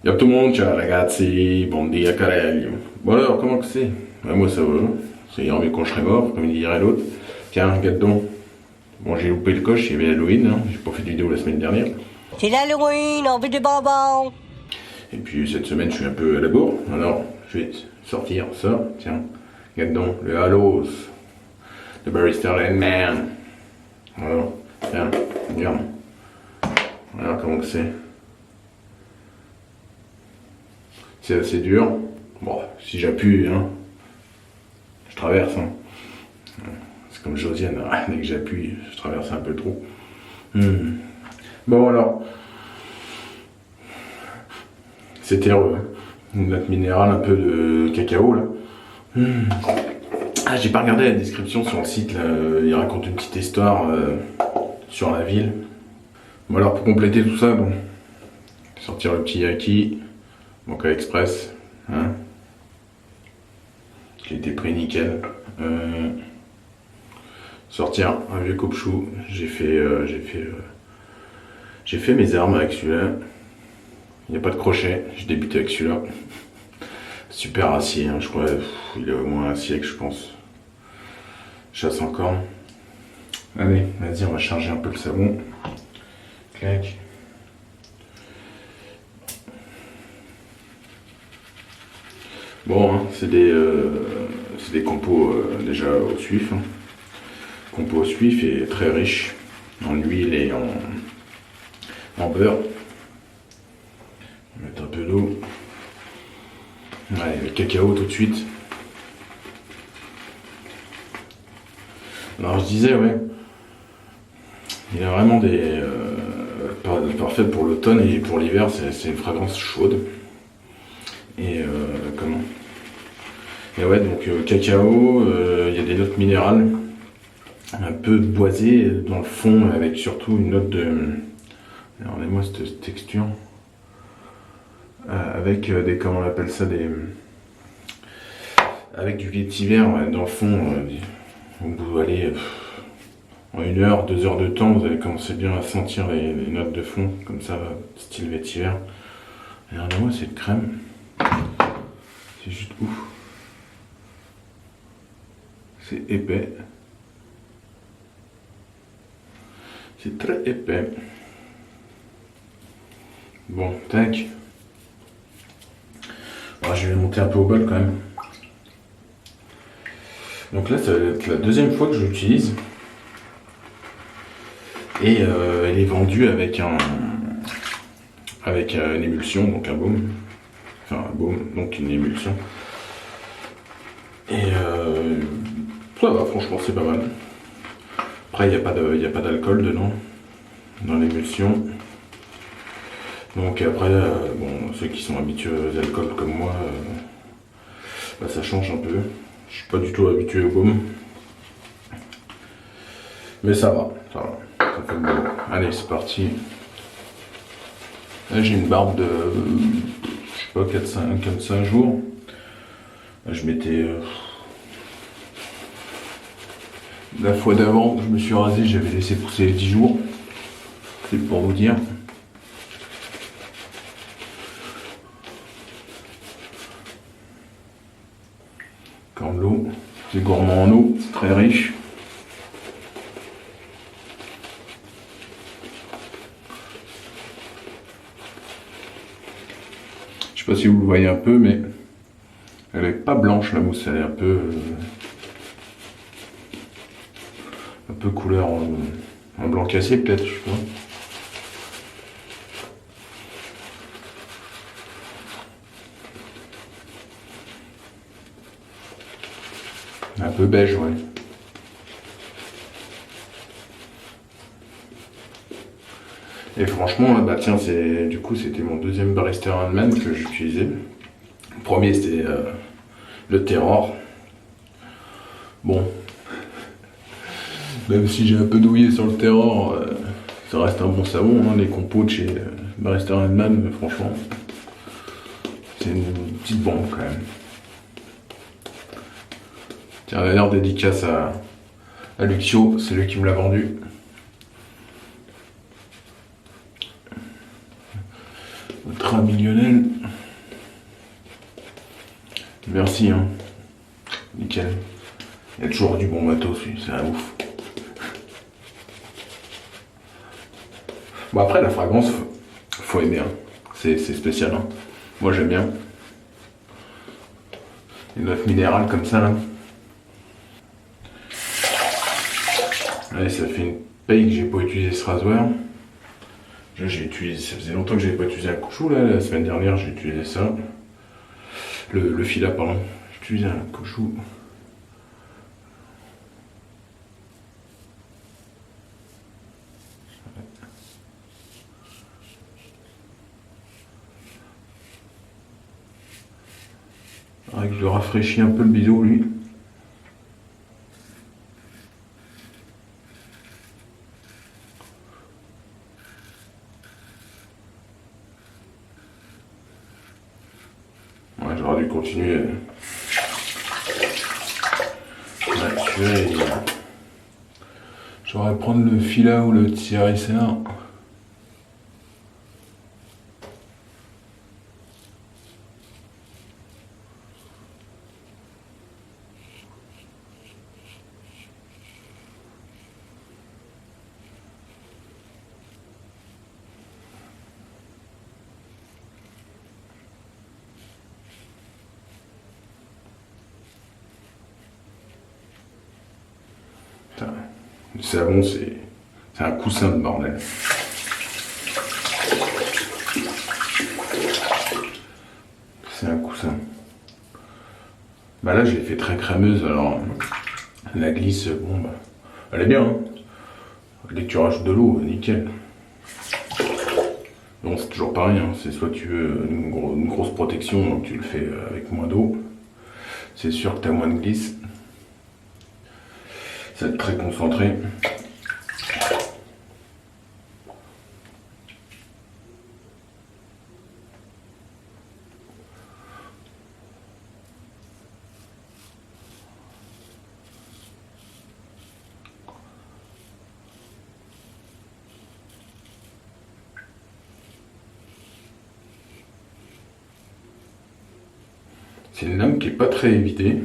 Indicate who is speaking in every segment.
Speaker 1: Yo tout le monde, ciao ragazzi, bon dia caralho. Bon alors, comment que c'est? Moi ça va, ça ira mieux quand je serai mort, comme il dirait l'autre. Tiens, regarde donc. Bon, j'ai loupé le coche, il y avait Halloween, hein. J'ai pas fait de vidéo la semaine dernière.
Speaker 2: C'est l'Halloween, on veut des bonbons.
Speaker 1: Et puis cette semaine, je suis un peu à la bourre, alors je vais sortir ça, tiens. Regarde donc, le Hallows, de Barrister Landman. Voilà, tiens, regarde. Voilà comment que c'est. C'est assez dur. Bon, si j'appuie, hein, je traverse, hein. C'est comme Josiane, dès que j'appuie, je traverse un peu le trou. Bon alors, c'était une note minérale, un peu de cacao là. Ah, j'ai pas regardé la description sur le site là. Il raconte une petite histoire sur la ville. Bon alors pour compléter tout ça, bon, sortir le petit Yaki, Mocha Express, hein, qui a été pris nickel. Sortir un vieux coupe-chou. J'ai fait mes armes avec celui-là. Il n'y a pas de crochet. J'ai débuté avec celui-là. Super acier, hein, je crois. Il est au moins un siècle, je pense. Chasse en corne. Allez, vas-y, on va charger un peu le savon. Clac. Bon, hein, c'est des compos déjà au suif. Hein. Compo au suif et très riche en huile et en beurre. On va mettre un peu d'eau. Allez, le cacao tout de suite. Alors je disais, ouais, il y a vraiment des... parfait pour l'automne et pour l'hiver, c'est une fragrance chaude. Et comment? Et ouais, donc cacao, il y a des notes minérales, un peu boisées dans le fond, avec surtout une note de... Regardez-moi cette texture. Avec des... comment on appelle ça? Des... Avec du vétiver ouais, dans le fond. Vous allez... en 1 heure, 2 heures de temps, vous allez commencer bien à sentir les notes de fond, comme ça, style vétiver. Regardez-moi cette crème. C'est juste ouf. C'est épais. C'est très épais. Bon, tac. Alors, je vais monter un peu au bol quand même. Donc là, ça va être la deuxième fois que je l'utilise. Et elle est vendue avec une émulsion, donc un baume. Enfin, un baume, donc une émulsion. Et ça va, franchement, c'est pas mal. Après, il n'y a pas d'alcool dedans, dans l'émulsion. Donc après, bon, ceux qui sont habitués aux alcools comme moi, bah, ça change un peu. Je suis pas du tout habitué au baume. Mais ça va, ça va. Ça fait le boulot. Allez, c'est parti. Là, j'ai une barbe de, je sais pas, 4-5 jours. Là, je m'étais... la fois d'avant, je me suis rasé, j'avais laissé pousser les 10 jours. C'est pour vous dire. Comme l'eau, c'est gourmand en eau, c'est très riche. Je sais pas si vous le voyez un peu, mais elle est pas blanche la mousse, elle est un peu couleur en blanc cassé peut-être, je sais pas. Un peu beige, ouais. Et franchement, bah tiens, du coup c'était mon deuxième Barrister Handman que j'utilisais. Le premier c'était le Terror. Bon, même si j'ai un peu douillé sur le Terror, ça reste un bon savon, hein, les compos de chez Barrister Handman, franchement. C'est une petite bombe quand même. Tiens, d'ailleurs dédicace à Luxio, c'est lui qui me l'a vendu. Ultra millionnaire. Merci, hein. Nickel. Il y a toujours du bon matos, c'est un ouf. Bon, après, la fragrance, faut aimer, hein. C'est spécial, hein. Moi, j'aime bien. Les notes minérales comme ça, là. Allez, ça fait une paye que j'ai pas utilisé ce rasoir. J'ai utilisé, ça faisait longtemps que j'avais pas utilisé un couchou, là. La semaine dernière, j'ai utilisé ça. Le fila, pardon. J'ai utilisé un couchou. Avec le rafraîchit un peu le biseau, lui. Ouais, j'aurais dû continuer. Ouais, celui-là, j'aurais prendre le fila ou le TRSR. Putain, le savon, c'est un coussin de bordel. C'est un coussin. Bah là, j'ai fait très crémeuse, alors la glisse, bon, bah, elle est bien, hein. Dès que tu rajoutes de l'eau, nickel. Bon, c'est toujours pareil, hein. C'est soit tu veux une grosse protection, donc tu le fais avec moins d'eau. C'est sûr que tu as moins de glisse. Ça va être très concentré. C'est une lame qui est pas très évitée.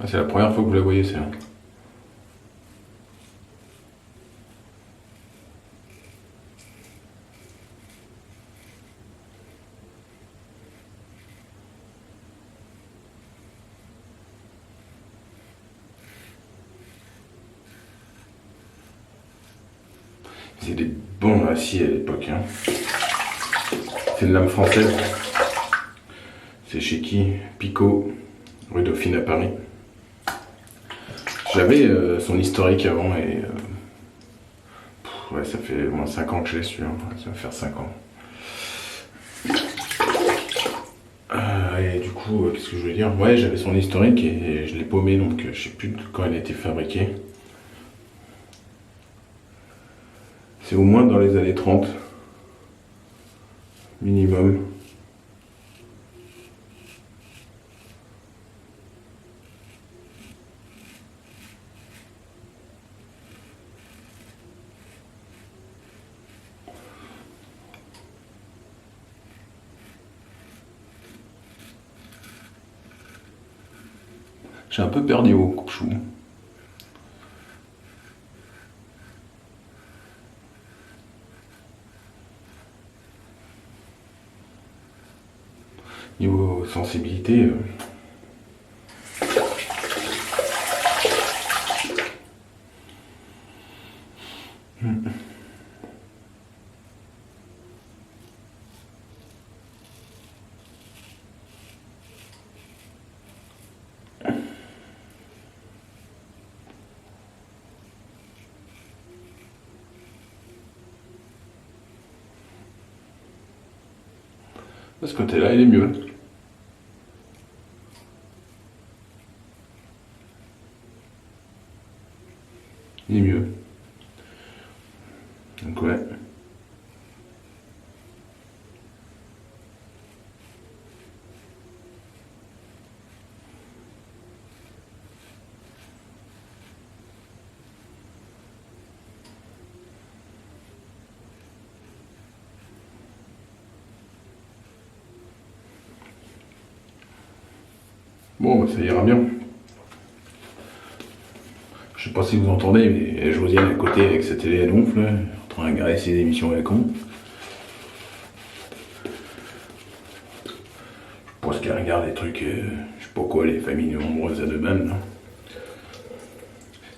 Speaker 1: Ah, c'est la première fois que vous la voyez, c'est là. C'est des bons aciers à l'époque, hein. C'est une lame française. C'est chez qui? Picot, rue Dauphine à Paris. J'avais son historique avant et ouais, ça fait au moins 5 ans que je l'ai su, hein. Ça va faire 5 ans. Et du coup, qu'est-ce que je voulais dire? Ouais, j'avais son historique et je l'ai paumé, donc je sais plus quand elle a été fabriquée. C'est au moins dans les années 30. Minimum. J'ai un peu perdu au coupe-chou. Niveau sensibilité, de ce côté-là, il est mieux. Il est mieux. Donc ouais. Bon, bah, ça ira bien. Je sais pas si vous entendez, mais Josiane à côté avec sa télé à gonfle, en train de regarder ses émissions à la con. Je pense qu'elle regarde des trucs, je sais pas quoi, les familles nombreuses à deux mêmes. Là.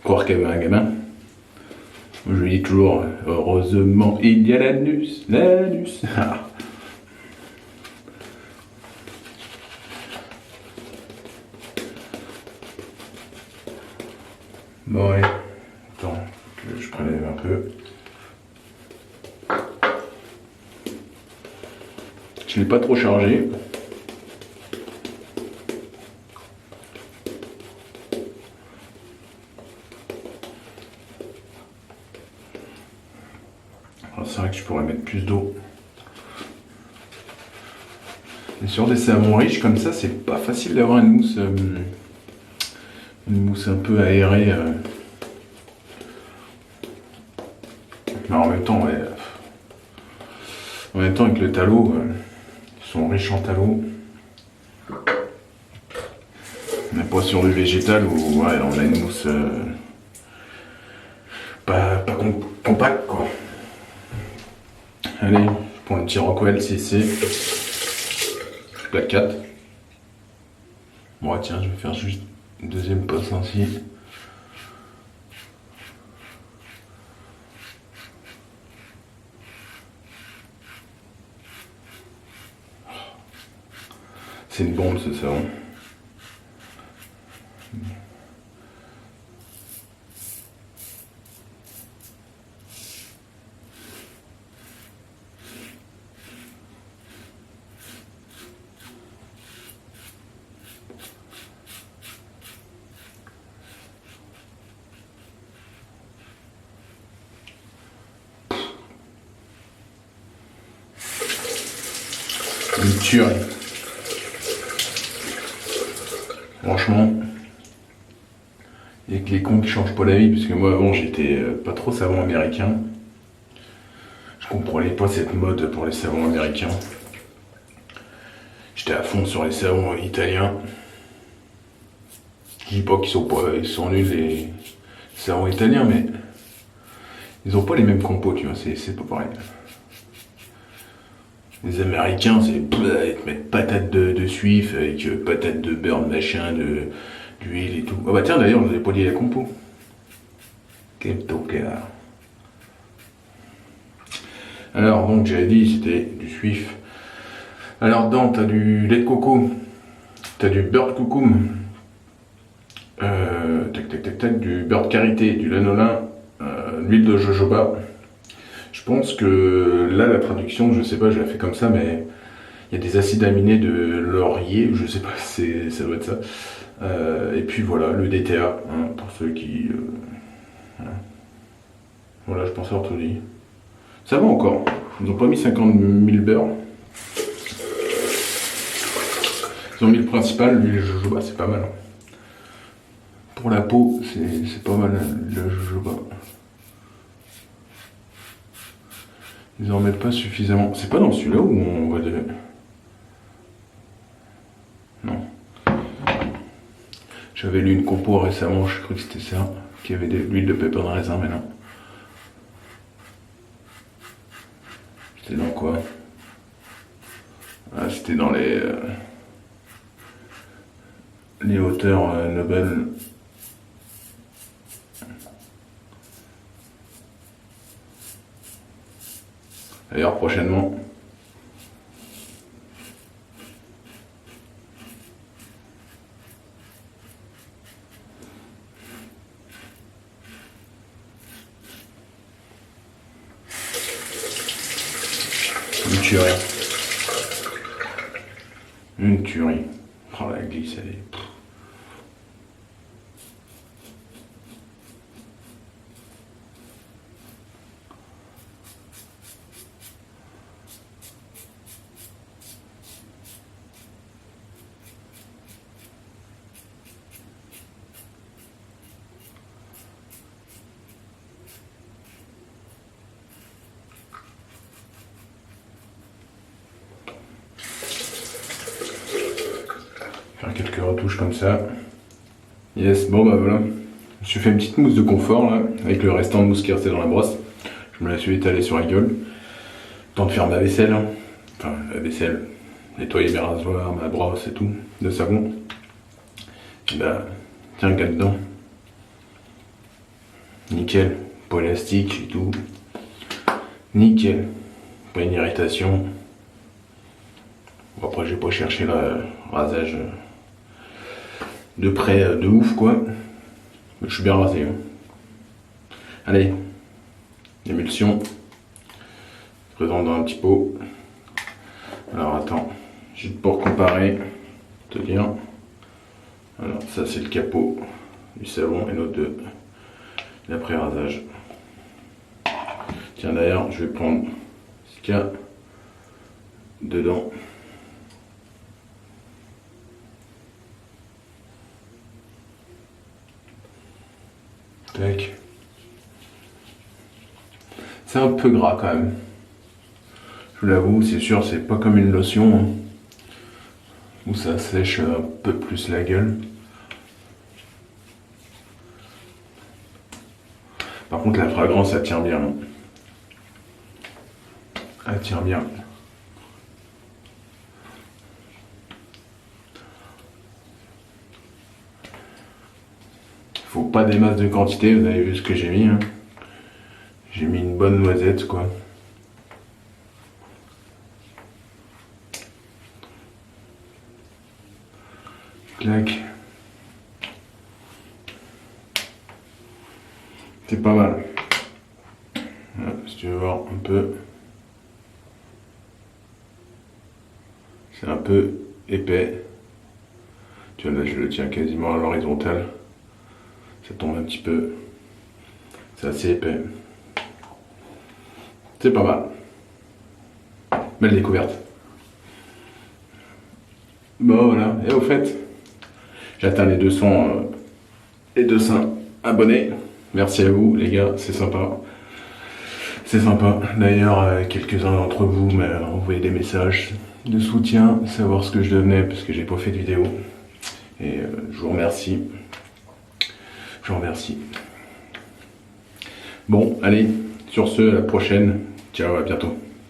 Speaker 1: Croire qu'elle veut un gamin. Je lui dis toujours, heureusement il y a l'anus, l'anus. Bon ouais, attends, que je prélève un peu. Je l'ai pas trop chargé. C'est vrai que je pourrais mettre plus d'eau. Et sur des savons riches comme ça, c'est pas facile d'avoir une mousse un peu aérée. Mais en même temps, ouais, en même temps avec le tallow, ils sont riches en tallow. On n'est pas sur du végétal où ouais, on a une mousse pas compacte quoi. Allez, je prends un petit Rockwell CC. La 4. Bon tiens, je vais faire juste une deuxième passe ainsi. C'est une bombe ce savon. Une tuerie. Franchement, il y a que les cons qui changent pas d'avis, parce que moi avant j'étais pas trop savon américain. Je comprenais pas cette mode pour les savons américains. J'étais à fond sur les savons italiens. Je dis pas ils sont nuls les savons italiens, mais ils ont pas les mêmes compos, tu vois, c'est pas pareil. Les Américains, c'est ils te mettent patate de suif avec patate de beurre, de machin, d'huile et tout. Ah bah tiens, d'ailleurs, je vous ai pas dit la compo. Quel tocard. Alors, donc, j'avais dit, c'était du suif. Alors, dedans, t'as du lait de coco, t'as du beurre de coucoum, du beurre de karité, du lanolin, l'huile de jojoba. Je pense que là, la traduction, je sais pas, je la fais comme ça, mais il y a des acides aminés de laurier, je sais pas, ça doit être ça. Et puis voilà, le DTA, hein, pour ceux qui... Voilà, je pense avoir tout dit. Ça va encore, ils ont pas mis 50 000 beurre. Ils ont mis le principal, l'huile de jojoba, c'est pas mal. Pour la peau, c'est pas mal, le jojoba. Ils en mettent pas suffisamment. C'est pas dans celui-là où on voit de... Non. J'avais lu une compo récemment, je crois que c'était ça, qui avait de l'huile de pépins de raisin, mais non. C'était dans quoi? Ah, c'était dans les auteurs Nobel. D'ailleurs, prochainement. Une tuerie. Une tuerie. Oh la glisse, elle est... Faire quelques retouches comme ça. Yes, bon bah voilà. Je me suis fait une petite mousse de confort là, avec le restant de mousse qui restait dans la brosse. Je me la suis étalée sur la gueule. Temps de faire ma vaisselle. Enfin, la vaisselle. Nettoyer mes rasoirs, ma brosse et tout, de savon. Et bah, tiens, regarde dedans. Nickel. Pas élastique et tout. Nickel. Pas une irritation. Bon, après, j'ai pas cherché le rasage de près de ouf, quoi. Mais je suis bien rasé. Hein. Allez. Émulsion. Présente dans un petit pot. Alors, attends. Juste pour comparer. Te dire. Alors, ça, c'est le capot du savon et l'autre de l'après-rasage. Tiens, d'ailleurs, je vais prendre ce qu'il y a dedans. Tac. C'est un peu gras quand même. Je vous l'avoue, c'est sûr, c'est pas comme une lotion hein, où ça sèche un peu plus la gueule. Par contre, la fragrance, elle tient bien. Elle tient bien. Faut pas des masses de quantité, vous avez vu ce que j'ai mis. Hein. J'ai mis une bonne noisette, quoi. Clac. C'est pas mal. Voilà, si tu veux voir un peu. C'est un peu épais. Tu vois là, je le tiens quasiment à l'horizontale. Ça tombe un petit peu. C'est assez épais. C'est pas mal. Belle découverte. Bon voilà, et au fait, j'atteins les 200 abonnés. Merci à vous les gars, c'est sympa. C'est sympa. D'ailleurs, quelques-uns d'entre vous m'ont envoyé des messages de soutien, savoir ce que je devenais parce que j'ai pas fait de vidéo. Et je vous remercie. Je vous remercie. Bon, allez, sur ce, à la prochaine. Ciao, à bientôt.